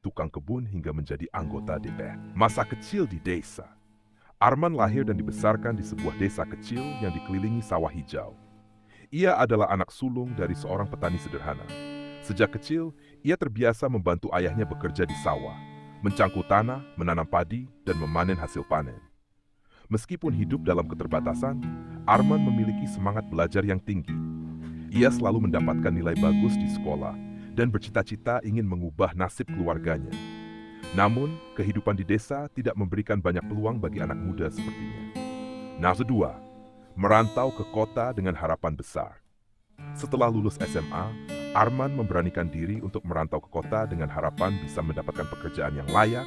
tukang kebun hingga menjadi anggota DPR. Masa kecil di desa. Arman lahir dan dibesarkan di sebuah desa kecil yang dikelilingi sawah hijau. Ia adalah anak sulung dari seorang petani sederhana. Sejak kecil, ia terbiasa membantu ayahnya bekerja di sawah, mencangkul tanah, menanam padi, dan memanen hasil panen. Meskipun hidup dalam keterbatasan, Arman memiliki semangat belajar yang tinggi. Ia selalu mendapatkan nilai bagus di sekolah dan bercita-cita ingin mengubah nasib keluarganya. Namun, kehidupan di desa tidak memberikan banyak peluang bagi anak muda sepertinya. Nah, kedua, merantau ke kota dengan harapan besar. Setelah lulus SMA, Arman memberanikan diri untuk merantau ke kota dengan harapan bisa mendapatkan pekerjaan yang layak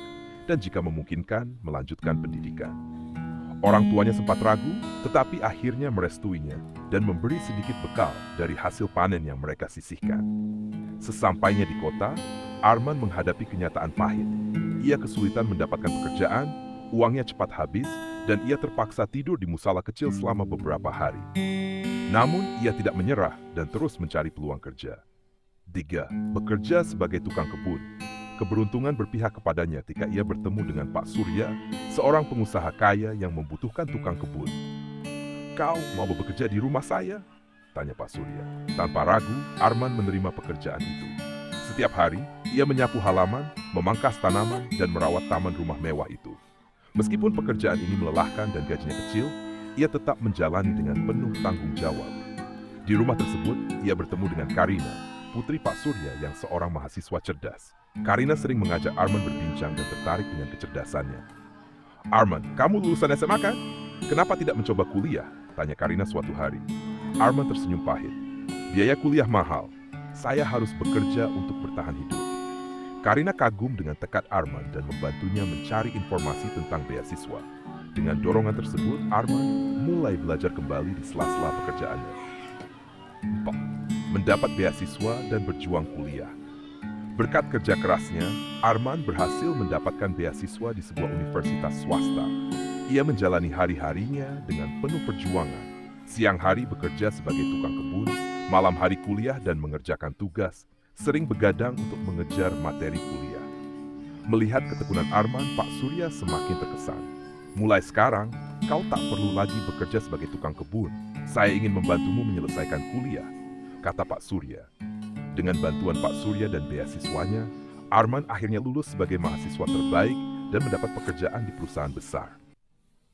dan jika memungkinkan melanjutkan pendidikan. Orang tuanya sempat ragu, tetapi akhirnya merestuinya dan memberi sedikit bekal dari hasil panen yang mereka sisihkan. Sesampainya di kota, Arman menghadapi kenyataan pahit. Ia kesulitan mendapatkan pekerjaan, uangnya cepat habis, dan ia terpaksa tidur di musala kecil selama beberapa hari. Namun, ia tidak menyerah dan terus mencari peluang kerja. 3. Bekerja sebagai tukang kebun. Keberuntungan berpihak kepadanya ketika ia bertemu dengan Pak Surya, seorang pengusaha kaya yang membutuhkan tukang kebun. "Kau mau bekerja di rumah saya?" tanya Pak Surya. Tanpa ragu, Arman menerima pekerjaan itu. Setiap hari, ia menyapu halaman, memangkas tanaman, dan merawat taman rumah mewah itu. Meskipun pekerjaan ini melelahkan dan gajinya kecil, ia tetap menjalani dengan penuh tanggung jawab. Di rumah tersebut, ia bertemu dengan Karina, putri Pak Surya yang seorang mahasiswa cerdas. Karina sering mengajak Arman berbincang dan tertarik dengan kecerdasannya. "Arman, kamu lulusan SMA kan? Kenapa tidak mencoba kuliah?" tanya Karina suatu hari. Arman tersenyum pahit. "Biaya kuliah mahal. Saya harus bekerja untuk bertahan hidup." Karina kagum dengan tekad Arman dan membantunya mencari informasi tentang beasiswa. Dengan dorongan tersebut, Arman mulai belajar kembali di sela-sela pekerjaannya. 4. Mendapat beasiswa dan berjuang kuliah. Berkat kerja kerasnya, Arman berhasil mendapatkan beasiswa di sebuah universitas swasta. Ia menjalani hari-harinya dengan penuh perjuangan. Siang hari bekerja sebagai tukang kebun, malam hari kuliah dan mengerjakan tugas, sering begadang untuk mengejar materi kuliah. Melihat ketekunan Arman, Pak Surya semakin terkesan. "Mulai sekarang, kau tak perlu lagi bekerja sebagai tukang kebun. Saya ingin membantumu menyelesaikan kuliah," kata Pak Surya. Dengan bantuan Pak Surya dan beasiswanya, Arman akhirnya lulus sebagai mahasiswa terbaik dan mendapat pekerjaan di perusahaan besar.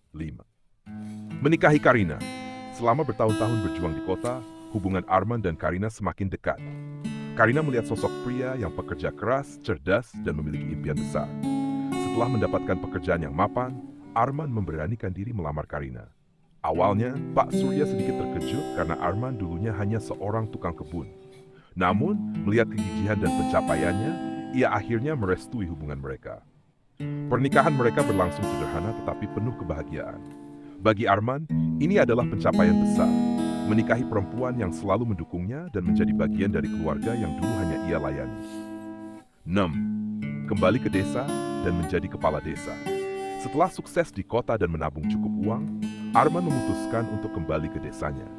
5. Menikahi Karina. Selama bertahun-tahun berjuang di kota, hubungan Arman dan Karina semakin dekat. Karina melihat sosok pria yang pekerja keras, cerdas, dan memiliki impian besar. Setelah mendapatkan pekerjaan yang mapan, Arman memberanikan diri melamar Karina. Awalnya, Pak Surya sedikit terkejut karena Arman dulunya hanya seorang tukang kebun. Namun, melihat kegigihan dan pencapaiannya, ia akhirnya merestui hubungan mereka. Pernikahan mereka berlangsung sederhana tetapi penuh kebahagiaan. Bagi Arman, ini adalah pencapaian besar. Menikahi perempuan yang selalu mendukungnya dan menjadi bagian dari keluarga yang dulu hanya ia layani. 6. Kembali ke desa dan menjadi kepala desa. Setelah sukses di kota dan menabung cukup uang, Arman memutuskan untuk kembali ke desanya.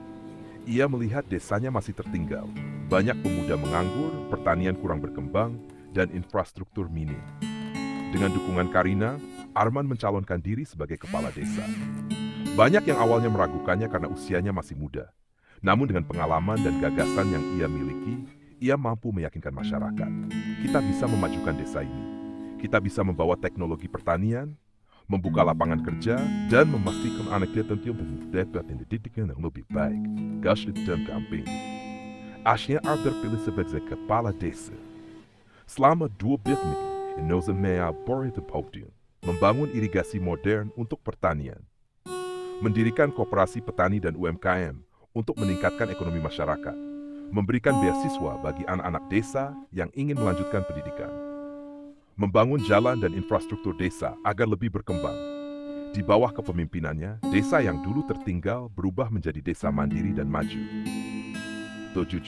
Ia melihat desanya masih tertinggal. Banyak pemuda menganggur, pertanian kurang berkembang, dan infrastruktur minim. Dengan dukungan Karina, Arman mencalonkan diri sebagai kepala desa. Banyak yang awalnya meragukannya karena usianya masih muda. Namun dengan pengalaman dan gagasan yang ia miliki, ia mampu meyakinkan masyarakat. Kita bisa memajukan desa ini. Kita bisa membawa teknologi pertanian, membuka lapangan kerja, dan memastikan anak kita mendapat pendidikan yang lebih baik. Gas dan campaign. Akhirnya terpilih sebagai kepala desa. Selama 12 menit, Inoza Mea Bori the Podium, membangun irigasi modern untuk pertanian, mendirikan koperasi petani dan UMKM untuk meningkatkan ekonomi masyarakat, memberikan beasiswa bagi anak-anak desa yang ingin melanjutkan pendidikan, membangun jalan dan infrastruktur desa agar lebih berkembang. Di bawah kepemimpinannya, desa yang dulu tertinggal berubah menjadi desa mandiri dan maju. 7.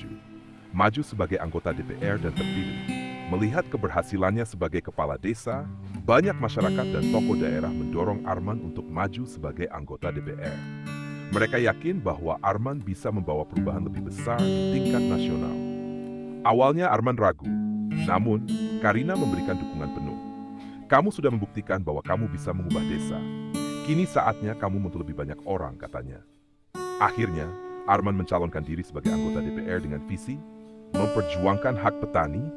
Maju sebagai anggota DPR dan terpilih. Melihat keberhasilannya sebagai kepala desa, banyak masyarakat dan tokoh daerah mendorong Arman untuk maju sebagai anggota DPR. Mereka yakin bahwa Arman bisa membawa perubahan lebih besar di tingkat nasional. Awalnya Arman ragu, Namun, Karina memberikan dukungan penuh. Kamu sudah membuktikan bahwa kamu bisa mengubah desa. Kini saatnya kamu untuk lebih banyak orang, katanya. Akhirnya, Arman mencalonkan diri sebagai anggota DPR dengan visi memperjuangkan hak petani